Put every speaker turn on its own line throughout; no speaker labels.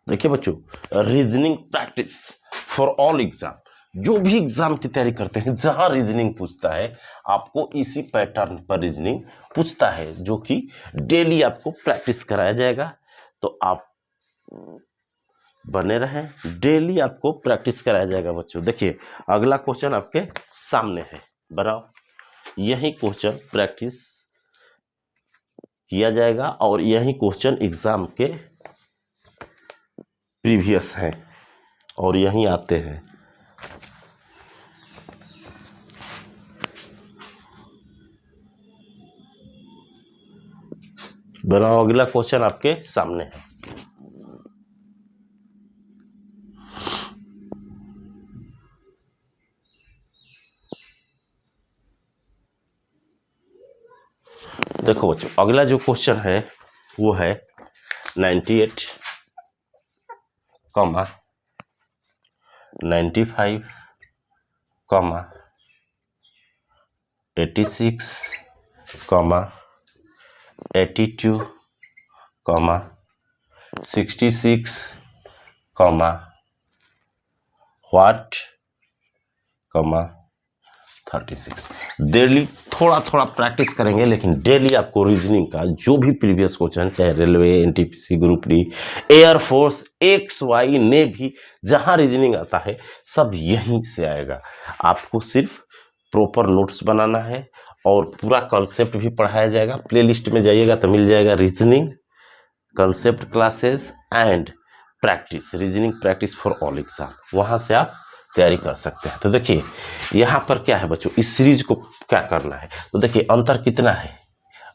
देखिए बच्चों, reasoning practice for all exam, जो भी एग्जाम की तैयारी करते हैं जहां रीजनिंग पूछता है आपको इसी पैटर्न पर रीजनिंग पूछता है, जो कि डेली आपको प्रैक्टिस कराया जाएगा। तो आप बने रहें, डेली आपको प्रैक्टिस कराया जाएगा बच्चों। देखिए अगला क्वेश्चन आपके सामने है, बनाओ। यही क्वेश्चन प्रैक्टिस किया जाएगा और यही क्वेश्चन एग्जाम के प्रीवियस हैं और यहीं आते हैं। बनाओ, अगला क्वेश्चन आपके सामने है। देखो बच्चों, अगला जो क्वेश्चन है वो है 98, 95, 86, 82, 66, व्हाट, 36। डेली थोड़ा थोड़ा प्रैक्टिस करेंगे, लेकिन डेली आपको रीजनिंग का जो भी प्रीवियस क्वेश्चन, चाहे railway, NTPC, group D, air force, X Y navy, जहां रीजनिंग आता है सब यहीं से आएगा। आपको सिर्फ प्रॉपर नोट्स बनाना है और पूरा कॉन्सेप्ट भी पढ़ाया जाएगा। प्लेलिस्ट में जाइएगा तो मिल जाएगा reasoning concept classes and practice, reasoning practice for all exam, वहां से आप तैयारी कर सकते हैं। तो देखिए यहाँ पर क्या है बच्चों, इस सीरीज को क्या करना है। तो देखिए अंतर कितना है,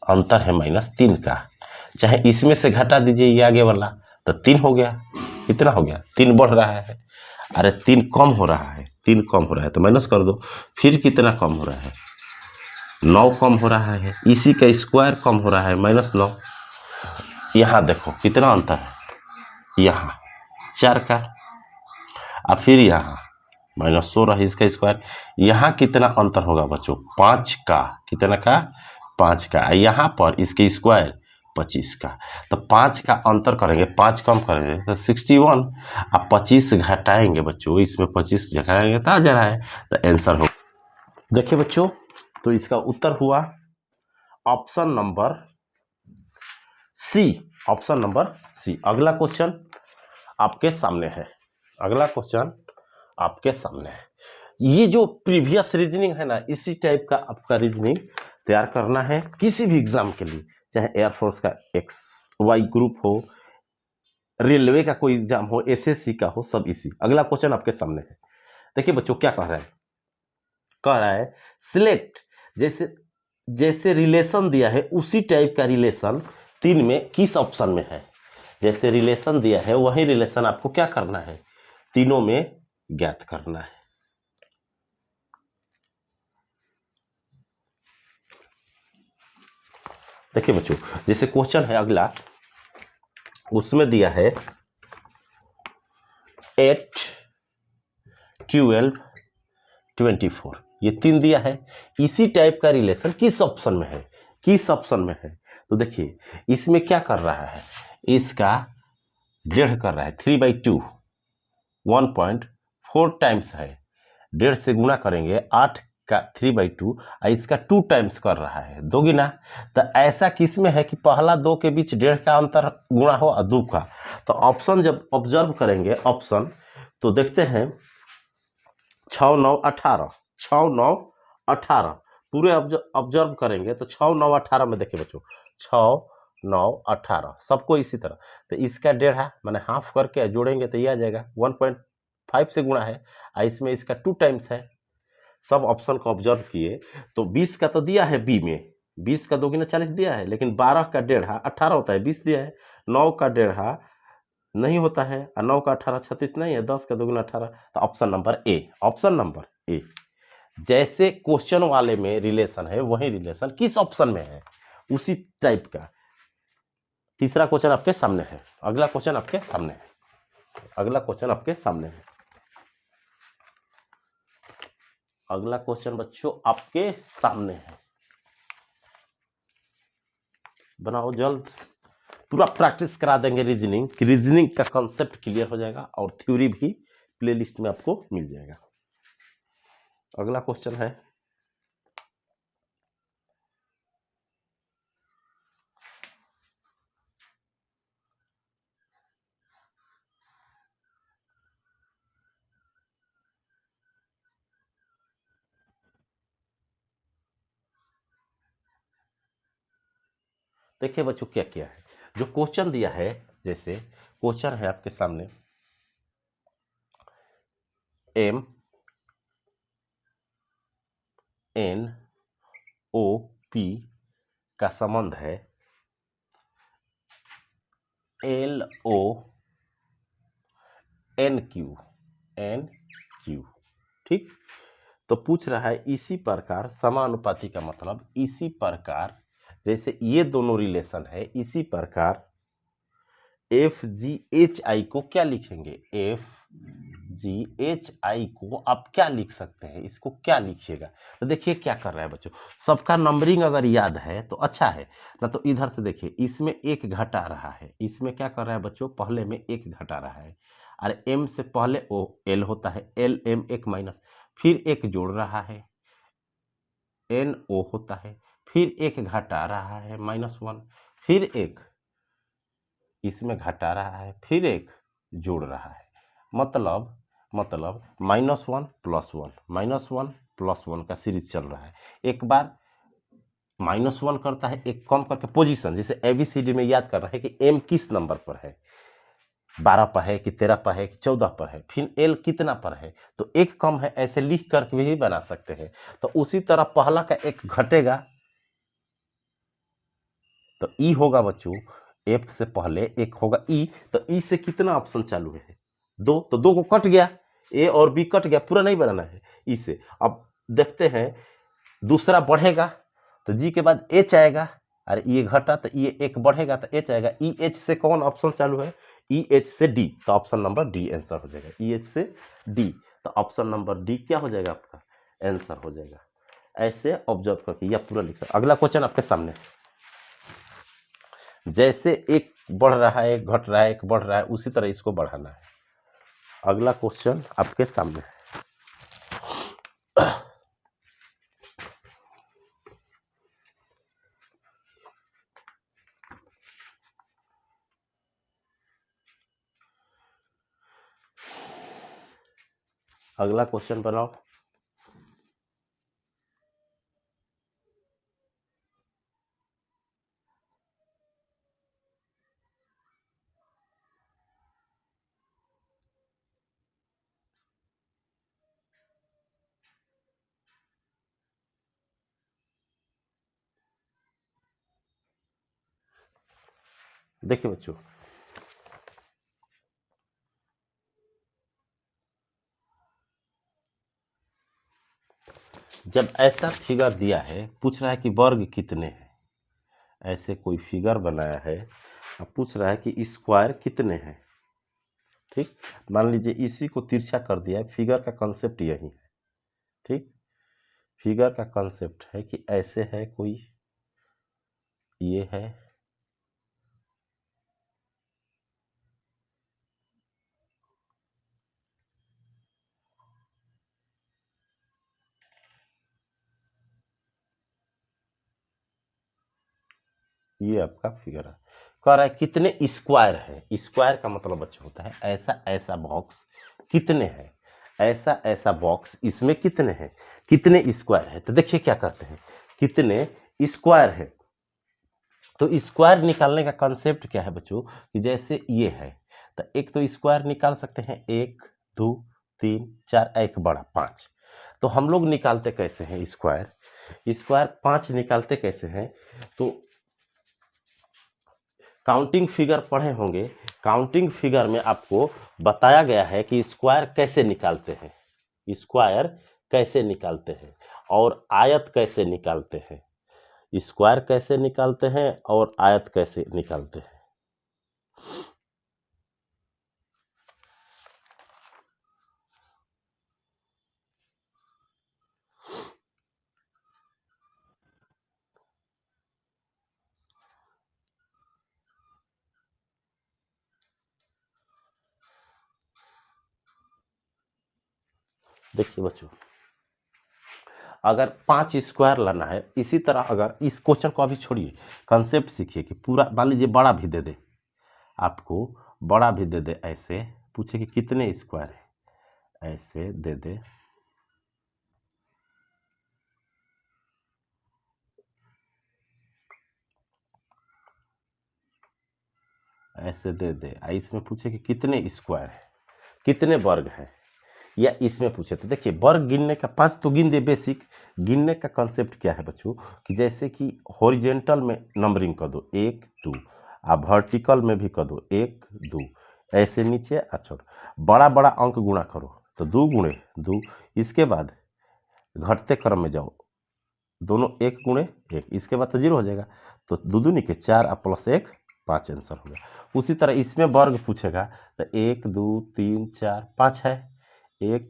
अंतर है -3 का। चाहे इसमें से घटा दीजिए ये आगे वाला, तो 3 हो गया। कितना हो गया, 3 बढ़ रहा है, अरे 3 कम हो रहा है, 3 कम हो रहा है तो माइनस कर दो। फिर कितना कम हो रहा है, 9 कम हो रहा है, इसी का स्क्वायर कम हो रहा है -9। यहाँ देखो कितना अंतर है, यहाँ 4 का, और फिर यहाँ -16 इसका स्क्वायर। यहाँ कितना अंतर होगा बच्चों, 5 का। कितना का, 5 का। यहाँ पर इसके स्क्वायर 25 का। तो 5 का अंतर करेंगे, 5 कम करेंगे तो 61, अब 25 घटाएंगे बच्चों, इसमें 25 घटाएंगे तो आ जा रहा है, तो आंसर हो। देखिए बच्चों, तो इसका उत्तर हुआ option number C, option number C. अगला क्वेश्चन आपके सामने है, अगला क्वेश्चन आपके सामने है। ये जो प्रीवियस रीजनिंग है ना, इसी टाइप का आपका रीजनिंग तैयार करना है किसी भी एग्जाम के लिए, चाहे एयरफोर्स का एक्स वाई ग्रुप हो, रेलवे का कोई एग्जाम हो, एसएससी का हो, सब इसी। अगला क्वेश्चन आपके सामने है। देखिए बच्चों क्या कह रहा है, कह रहा है सिलेक्ट, जैसे जैसे रिलेशन दिया है उसी टाइप का रिलेशन 3 में किस ऑप्शन में है। जैसे रिलेशन दिया है वही रिलेशन आपको क्या करना है, तीनों में ज्ञात करना है। देखिए बच्चों, जैसे क्वेश्चन है अगला, उसमें दिया है 8, 12, 24, ये 3 दिया है। इसी टाइप का रिलेशन किस ऑप्शन में है, किस ऑप्शन में है। तो देखिए इसमें क्या कर रहा है, इसका 1.5 कर रहा है, 3/2, 1.4 टाइम्स है, 1.5 से गुणा करेंगे 8 का 3/2, इसका 2 टाइम्स कर रहा है, 2 गुना। तो ऐसा किस में है कि पहला 2 के बीच 1.5 का अंतर गुणा हो और 2 का। तो ऑप्शन जब ऑब्जर्व करेंगे ऑप्शन, तो देखते हैं 6, 9, 18, 6, 9, 18 पूरे ऑब्जर्व करेंगे तो 6, 9, 18 में देखिए बच्चों, 6, 9, 18 सबको इसी तरह। तो इसका 1.5 मैंने हाफ करके जोड़ेंगे तो ये आ जाएगा, 1.5 से गुणा है, इसमें इसका 2 टाइम्स है। सब ऑप्शन को ऑब्जर्व किए तो 20 का तो दिया है बी में, 20 का 2 गुना 40 दिया है, लेकिन 12 का 1.5 18 होता है, 20 दिया है, 9 का 1.5 नहीं होता है, और 9 का 18 36 नहीं है, 10 का 2 गुना 18। तो option number A, option number A. जैसे क्वेश्चन वाले में रिलेशन है वही रिलेशन किस ऑप्शन में है, उसी टाइप का। तीसरा क्वेश्चन आपके सामने है, अगला क्वेश्चन आपके सामने है, अगला क्वेश्चन आपके सामने है। अगला क्वेश्चन बच्चों आपके सामने है, बनाओ जल्द, पूरा प्रैक्टिस करा देंगे रीजनिंग कि रीजनिंग का कॉन्सेप्ट क्लियर हो जाएगा और थ्योरी भी प्लेलिस्ट में आपको मिल जाएगा। अगला क्वेश्चन है, देखिए बच्चों क्या क्या है जो क्वेश्चन दिया है। जैसे क्वेश्चन है आपके सामने, एम एन ओ पी का संबंध है एल ओ एन क्यू, ठीक। तो पूछ रहा है इसी प्रकार समानुपाती का मतलब इसी प्रकार, जैसे ये दोनों रिलेशन है, इसी प्रकार एफ जी एच आई को क्या लिखेंगे, एफ जी एच आई को आप क्या लिख सकते हैं, इसको क्या लिखिएगा। तो देखिए क्या कर रहा है बच्चों, सबका नंबरिंग अगर याद है तो अच्छा है ना। तो इधर से देखिए इसमें एक घटा रहा है, इसमें क्या कर रहा है बच्चों, पहले में एक घटा रहा है, और एम से पहले ओ एल होता है, एल एम एक माइनस, फिर एक जोड़ रहा है एन ओ होता है, फिर एक घटा रहा है -1, फिर एक इसमें घटा रहा है, फिर एक जोड़ रहा है, मतलब -1 +1 -1 +1 का सीरीज चल रहा है। एक बार -1 करता है, एक कम करके पोजीशन, जैसे एबीसीडी में याद कर रहा है कि एम किस नंबर पर है, 12 पर है कि 13 पर है कि 14 पर है, फिर एल कितना पर है, तो एक कम है, ऐसे लिख करके भी बना सकते हैं। तो उसी तरह पहला का एक घटेगा तो ई होगा बच्चों, एफ से पहले एक होगा ई, तो ई से कितना ऑप्शन चालू है, दो, तो दो को कट गया, ए और बी कट गया, पूरा नहीं बनाना है ई से। अब देखते हैं दूसरा बढ़ेगा तो जी के बाद एच आएगा, अरे ये घटा तो ये एक बढ़ेगा तो एच आएगा, ई एच से कौन ऑप्शन चालू है, ई एच से डी, तो ऑप्शन नंबर डी आंसर हो जाएगा, ई एच से डी, तो ऑप्शन नंबर डी क्या हो जाएगा आपका आंसर हो जाएगा। ऐसे ऑब्जर्व करके या पूरा लिख सकते। अगला क्वेश्चन आपके सामने, जैसे एक बढ़ रहा है, एक घट रहा है, एक बढ़ रहा है, उसी तरह इसको बढ़ाना है। अगला क्वेश्चन आपके सामने है, अगला क्वेश्चन बनाओ। देखिए बच्चों, जब ऐसा फिगर दिया है, पूछ रहा है कि वर्ग कितने हैं, ऐसे कोई फिगर बनाया है, अब पूछ रहा है कि स्क्वायर कितने हैं, ठीक। मान लीजिए इसी को तिरछा कर दिया है, फिगर का कंसेप्ट यही है, ठीक। फिगर का कंसेप्ट है कि ऐसे है कोई, ये है, ये आपका फिगर है। कह रहा है कितने स्क्वायर है, स्क्वायर का मतलब बच्चों होता है ऐसा ऐसा बॉक्स कितने हैं, ऐसा ऐसा बॉक्स इसमें कितने हैं, कितने स्क्वायर है। तो देखिए क्या करते हैं, कितने स्क्वायर है, तो स्क्वायर निकालने का कंसेप्ट क्या है बच्चों, कि जैसे ये है तो एक तो स्क्वायर निकाल सकते हैं, 1 2 3 4, एक बड़ा 5। तो हम लोग निकालते कैसे हैं स्क्वायर, स्क्वायर 5 निकालते कैसे हैं, तो काउंटिंग फिगर पढ़े होंगे, काउंटिंग फिगर में आपको बताया गया है कि स्क्वायर कैसे निकालते हैं, स्क्वायर कैसे निकालते हैं और आयत कैसे निकालते हैं, स्क्वायर कैसे निकालते हैं और आयत कैसे निकालते हैं। देखिए बच्चों, अगर 5 स्क्वायर लाना है, इसी तरह अगर इस क्वेश्चन को अभी छोड़िए, कंसेप्ट सीखिए कि पूरा मान लीजिए बड़ा भी दे दे, आपको बड़ा भी दे दे, ऐसे पूछे कि कितने स्क्वायर है, ऐसे दे दे, ऐसे दे दे, इसमें पूछे कि कितने स्क्वायर है, कितने वर्ग है, या इसमें पूछे तो देखिए वर्ग गिनने का 5 तो गिन दे। बेसिक गिनने का कंसेप्ट क्या है बच्चों, कि जैसे कि हॉरिजेंटल में नंबरिंग कर दो 1 2, आप वर्टिकल में भी कर दो 1 2, ऐसे नीचे अच्छा बड़ा बड़ा अंक गुणा करो तो 2 गुणे 2, इसके बाद घटते क्रम में जाओ, दोनों 1 गुणे 1, इसके बाद तो 0 हो जाएगा, तो 2 2 के 4 और प्लस 1 5 आंसर हो गया। उसी तरह इसमें वर्ग पूछेगा तो 1 2 3 4 5 है, 1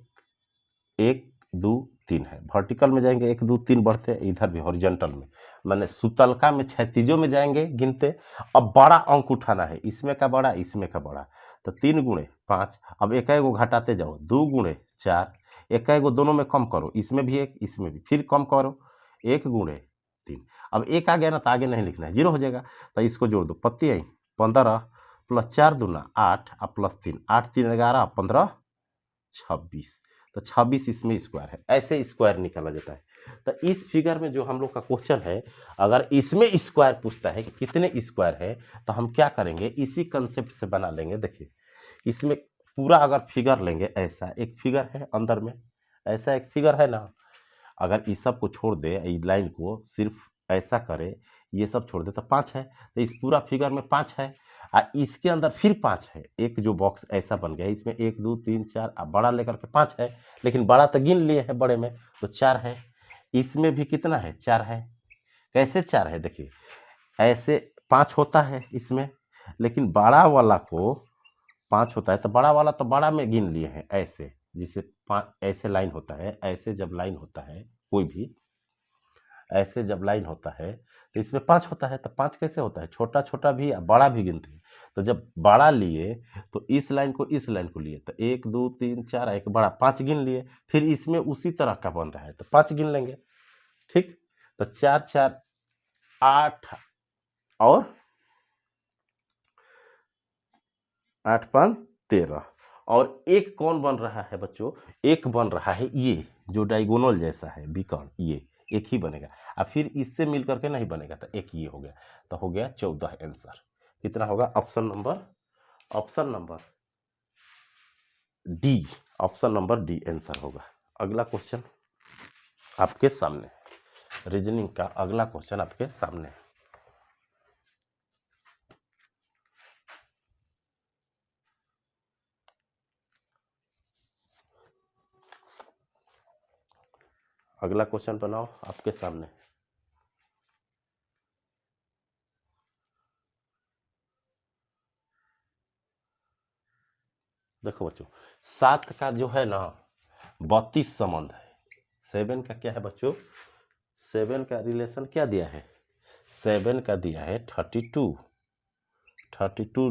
1 2 3 है। वर्टिकल में जाएंगे 1 2 3 बढ़ते, इधर भी हॉरिजॉन्टल में माने सुतलका में क्षैतिजों में जाएंगे गिनते। अब बड़ा अंक उठाना है, इसमें का बड़ा इसमें का बड़ा, तो 3 गुणे 5, अब एक एक घटाते जाओ, 2 गुणे 4, एक एक दोनों में कम करो, इसमें भी 1 इसमें भी, फिर कम करो 1 गुणे 3, अब 1 आ गया ना तो आगे नहीं लिखना है, 0 हो जाएगा, तो इसको जोड़ दो, पत्ती आई 15 प्लस 4 दूना 8 और प्लस 3, 8 3 11 15 26, तो 26 इसमें स्क्वायर है, ऐसे स्क्वायर निकाला जाता है। तो इस फिगर में जो हम लोग का क्वेश्चन है, अगर इसमें स्क्वायर पूछता है कि कितने स्क्वायर है, तो हम क्या करेंगे, इसी कंसेप्ट से बना लेंगे। देखिए इसमें पूरा अगर फिगर लेंगे, ऐसा एक फिगर है अंदर में, ऐसा एक फिगर है ना, अगर इस सब को छोड़ दे, इस लाइन को सिर्फ ऐसा करे, ये सब छोड़ दे तो 5 है, तो इस पूरा फिगर में 5 है, इसके अंदर फिर 5 है, एक जो बॉक्स ऐसा बन गया, इसमें 1 2 3 4, बड़ा लेकर के 5 है, लेकिन बड़ा तो गिन लिए है बड़े में, तो 4 है, इसमें भी कितना है 4 है, कैसे 4 है, देखिए ऐसे 5 होता है इसमें, लेकिन बड़ा वाला को 5 होता है, तो बड़ा वाला तो बड़ा में गिन लिए हैं, ऐसे जिसे 5 ऐसे लाइन होता है, ऐसे जब लाइन होता है कोई भी, ऐसे जब लाइन होता है तो इसमें 5 होता है, तो 5 कैसे होता है, छोटा छोटा भी बड़ा भी गिनते हैं, तो जब बड़ा लिए तो इस लाइन को इस लाइन को लिए, तो 1 2 3 4 एक बड़ा 5 गिन लिए, फिर इसमें उसी तरह का बन रहा है तो 5 गिन लेंगे, ठीक, तो 4 4 8 और 8 5 13, और एक कौन बन रहा है बच्चों, एक बन रहा है ये जो डायगोनल जैसा है विकर्ण, ये एक ही बनेगा, और फिर इससे मिल करके नहीं बनेगा, तो एक ये हो गया, तो हो गया 14 आंसर। कितना होगा, option number D, option number D answer होगा। अगला क्वेश्चन आपके सामने, रीजनिंग का अगला क्वेश्चन आपके सामने, अगला क्वेश्चन बनाओ आपके सामने। देखो बच्चों, 7 का जो है ना 32 संबंध है, 7 का क्या है बच्चों, 7 का रिलेशन क्या दिया है, 7 का दिया है 32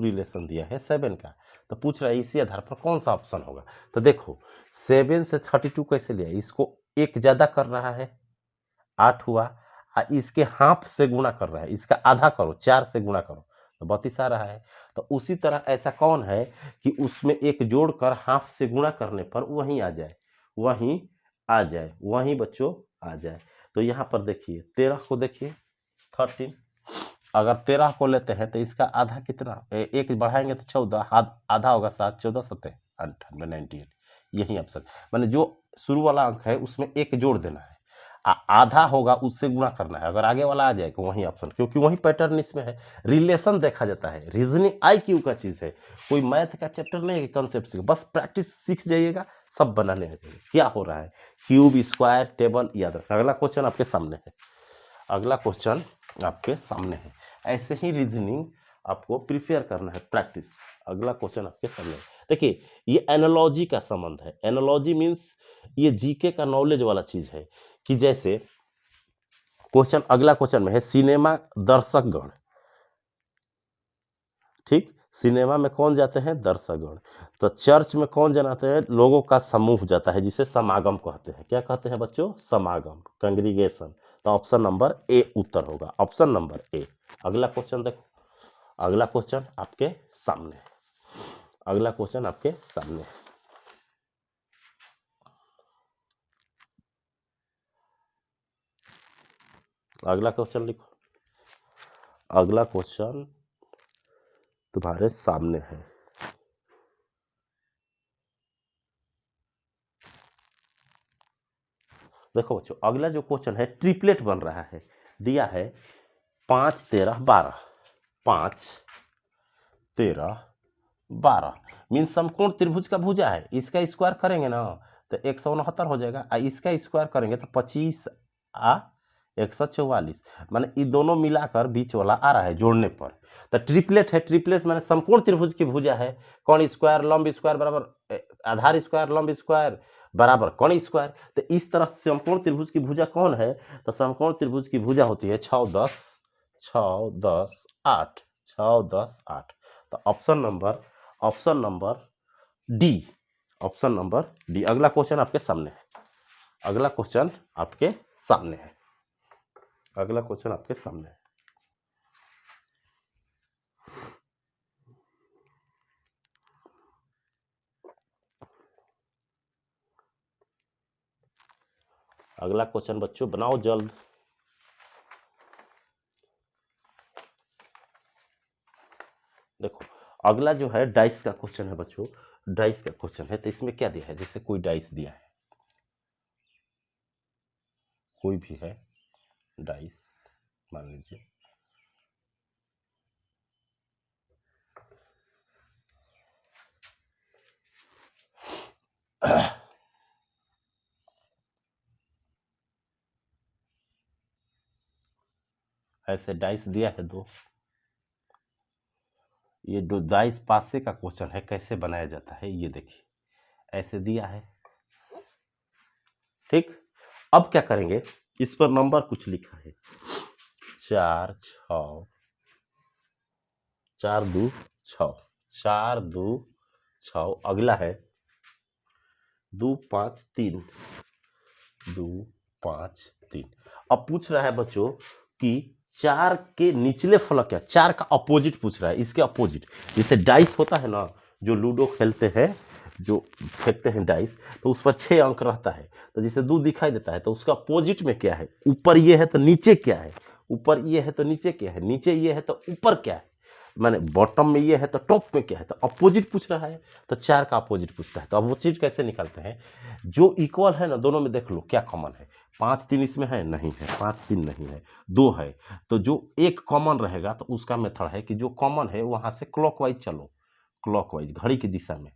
रिलेशन दिया है 7 का, तो पूछ रहा है इसी आधार पर कौन सा ऑप्शन होगा। तो देखो 7 से 32 कैसे लिया, इसको एक ज्यादा कर रहा है 8 हुआ, इसके हाफ से गुणा कर रहा है, इसका आधा करो 4 से गुणा करो तो 32 आ रहा है। तो उसी तरह ऐसा कौन है कि उसमें एक जोड़कर हाफ से गुणा करने पर वहीं आ जाए, वहीं बच्चों आ जाए। तो यहाँ पर देखिए 13 को देखिए 13, अगर 13 को लेते हैं तो इसका आधा कितना, एक बढ़ाएंगे तो 14, आधा होगा 7, 14 7 98 98, यही ऑप्शन, माने जो शुरू वाला अंक है उसमें एक जोड़ देना है, आधा होगा उससे गुणा करना है, अगर आगे वाला आ जाए तो वही ऑप्शन, क्योंकि वही पैटर्न इसमें है, रिलेशन देखा जाता है, रीजनिंग IQ का चीज है, कोई मैथ का चैप्टर नहीं है कंसेप्ट सीख, बस प्रैक्टिस सीख जाइएगा, सब बनाने आ जाएगा क्या हो रहा है, क्यूब स्क्वायर टेबल याद रखना। अगला क्वेश्चन आपके सामने है, अगला क्वेश्चन आपके सामने है, ऐसे ही रीजनिंग आपको प्रिपेयर करना है, प्रैक्टिस। अगला क्वेश्चन आपके सामने है, देखिए ये एनालॉजी का संबंध है, एनालॉजी मीन्स ये जीके का नॉलेज वाला चीज है, कि जैसे क्वेश्चन अगला क्वेश्चन में है सिनेमा दर्शकगण, ठीक, सिनेमा में कौन जाते हैं? दर्शकगण। तो चर्च में कौन जाते हैं? लोगों का समूह जाता है, जिसे समागम कहते हैं। क्या कहते हैं बच्चों? समागम, कंग्रीगेशन। तो ऑप्शन नंबर ए उत्तर होगा, ऑप्शन नंबर ए। अगला क्वेश्चन देखो, अगला क्वेश्चन आपके सामने, अगला क्वेश्चन आपके सामने। अगला क्वेश्चन लिखो, अगला क्वेश्चन तुम्हारे सामने है। देखो बच्चों, अगला जो क्वेश्चन है ट्रिपलेट बन रहा है, दिया है 5 13 12, 5 13 12 मीन समकोण त्रिभुज का भुजा है। इसका स्क्वायर करेंगे ना तो 169 हो जाएगा, इसका स्क्वायर करेंगे तो 25 आ 144, माने ये दोनों मिलाकर बीच वाला आ रहा है जोड़ने पर। तो ट्रिपलेट है, ट्रिपलेट माने समकोण त्रिभुज की भुजा है। कोण स्क्वायर लंब स्क्वायर बराबर आधार स्क्वायर लंब स्क्वायर बराबर कोण स्क्वायर। तो इस तरह समकोण त्रिभुज की भुजा कौन है? तो समकोण त्रिभुज की भुजा होती है 6 10 6 10 8, 6 10 8। तो option number D, option number D. अगला क्वेश्चन आपके सामने है, अगला क्वेश्चन आपके सामने है, अगला क्वेश्चन आपके सामने है। अगला क्वेश्चन बच्चों बनाओ जल्द। देखो अगला जो है डाइस का क्वेश्चन है बच्चों, डाइस का क्वेश्चन है। तो इसमें क्या दिया है? जैसे कोई डाइस दिया है, कोई भी है डाइस मान लीजिए, ऐसे डाइस दिया है दो। ये दो डाइस पासे का क्वेश्चन है, कैसे बनाया जाता है ये देखिए, ऐसे दिया है। ठीक, अब क्या करेंगे? इस पर नंबर कुछ लिखा है 4 6 4 2 6, 4 2 6। अगला है 2 5 3, 2 5 3। अब पूछ रहा है बच्चों कि 4 के निचले फलक क्या? 4 का अपोजिट पूछ रहा है, इसके अपोजिट। जैसे डाइस होता है ना, जो लूडो खेलते हैं, जो फेंकते हैं डाइस, तो उस पर 6 अंक रहता है। तो जैसे 2 दिखाई देता है तो उसका अपोजिट में क्या है? ऊपर ये है तो नीचे क्या है? ऊपर ये है तो नीचे क्या है? नीचे ये है तो ऊपर क्या है? माने बॉटम में ये है तो टॉप में क्या है? तो अपोजिट पूछ रहा है, तो 4 का अपोजिट पूछता है। तो अपोजिट कैसे निकालते हैं? जो इक्वल है ना दोनों में, देख लो क्या कॉमन है। 5 3 इसमें है नहीं है, 5 3 नहीं है, 2 है। तो जो एक कॉमन रहेगा तो उसका मेथड है कि जो कॉमन है वहां से क्लॉकवाइज चलो, क्लॉकवाइज घड़ी की दिशा में।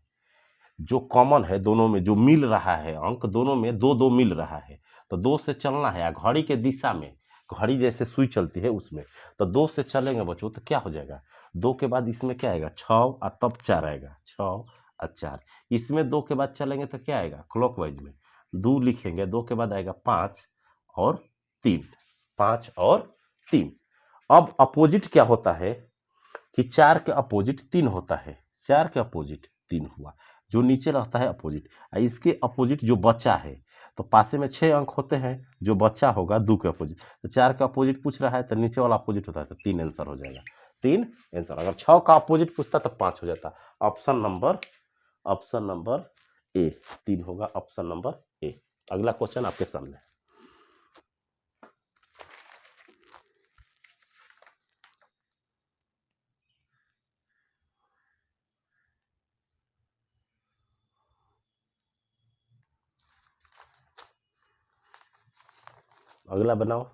जो कॉमन है दोनों में, जो मिल रहा है अंक, दोनों में 2 2 मिल रहा है, तो 2 से चलना है। घड़ी के दिशा में, घड़ी जैसे सुई चलती है उसमें, तो 2 से चलेंगे बच्चों तो क्या हो जाएगा? 2 के बाद इसमें क्या आएगा? 6 और तब 4 आएगा, 6 और 4। इसमें 2 के बाद चलेंगे तो क्या आएगा? क्लॉकवाइज में 2 लिखेंगे, 2 के बाद आएगा 5 और 3, 5 और 3। अब अपोजिट क्या होता है कि 4 के अपोजिट 3 होता है, 4 के अपोजिट 3 हुआ, जो नीचे रहता है अपोजिट। इसके अपोजिट जो बचा है, तो पासे में 6 अंक होते हैं, जो बच्चा होगा 2 के अपोजिट। तो 4 का अपोजिट पूछ रहा है तो नीचे वाला अपोजिट होता है, तो 3 आंसर हो जाएगा, 3 आंसर। अगर 6 का अपोजिट पूछता तो 5 हो जाता। ऑप्शन नंबर ए 3 होगा, ऑप्शन नंबर ए। अगला क्वेश्चन आपके सामने। अगला बनाओ।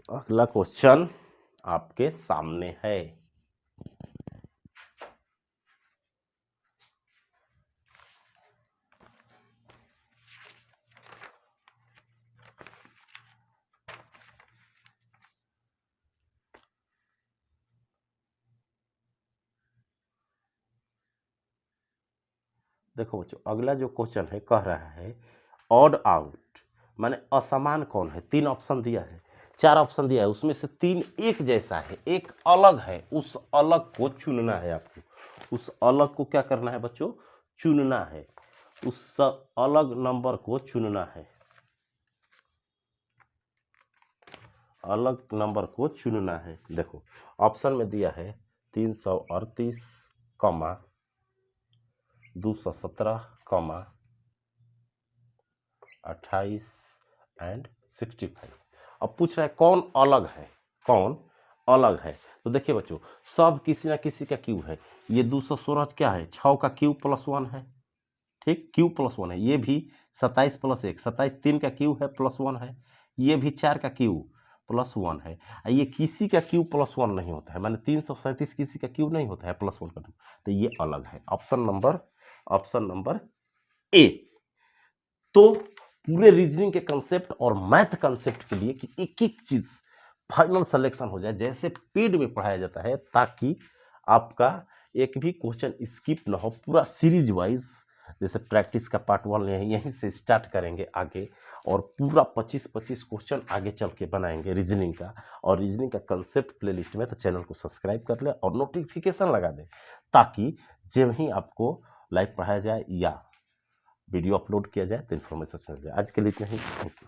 अगला क्वेश्चन आपके सामने है। देखो बच्चों, अगला जो क्वेश्चन है कह रहा है ऑड आउट माने असमान कौन है। 3 ऑप्शन दिया है, 4 ऑप्शन दिया है, उसमें से 3 एक जैसा है, एक अलग है, उस अलग को चुनना है आपको। उस अलग को क्या करना है बच्चों, चुनना है, उस अलग नंबर को चुनना है, अलग नंबर को चुनना है। देखो ऑप्शन में दिया है 338, 217, 28 एंड 65। अब पूछ रहा है कौन अलग है, कौन अलग है। तो देखिए बच्चों, सब किसी ना किसी का क्यू है। ये 216 क्या है, 6 का क्यू प्लस 1 है, ठीक, क्यू प्लस 1 है। ये भी 27 प्लस 1, 27 3 का क्यू है प्लस 1 है। ये भी 4 का क्यू प्लस 1 है। ये किसी का क्यू प्लस 1 नहीं होता है, माने 337 किसी का क्यू नहीं होता है प्लस 1 का, तो ये अलग है। Option number A. तो पूरे रीजनिंग के कंसेप्ट और मैथ कंसेप्ट के लिए कि एक एक चीज फाइनल सिलेक्शन हो जाए, जैसे पेड में पढ़ाया जाता है, ताकि आपका एक भी क्वेश्चन स्किप ना हो। पूरा सीरीज वाइज, जैसे प्रैक्टिस का पार्ट 1 यहीं से स्टार्ट करेंगे आगे, और पूरा 25-25 क्वेश्चन आगे चल के बनाएंगे रीजनिंग का। और रीजनिंग का कंसेप्ट प्लेलिस्ट में, तो चैनल को सब्सक्राइब कर ले और नोटिफिकेशन लगा दे, ताकि जब ही आपको लाइव पढ़ाया जाए या वीडियो अपलोड किया जाए तो इन्फॉर्मेशन चल जाए। आज के लिए इतना ही, थैंक यू।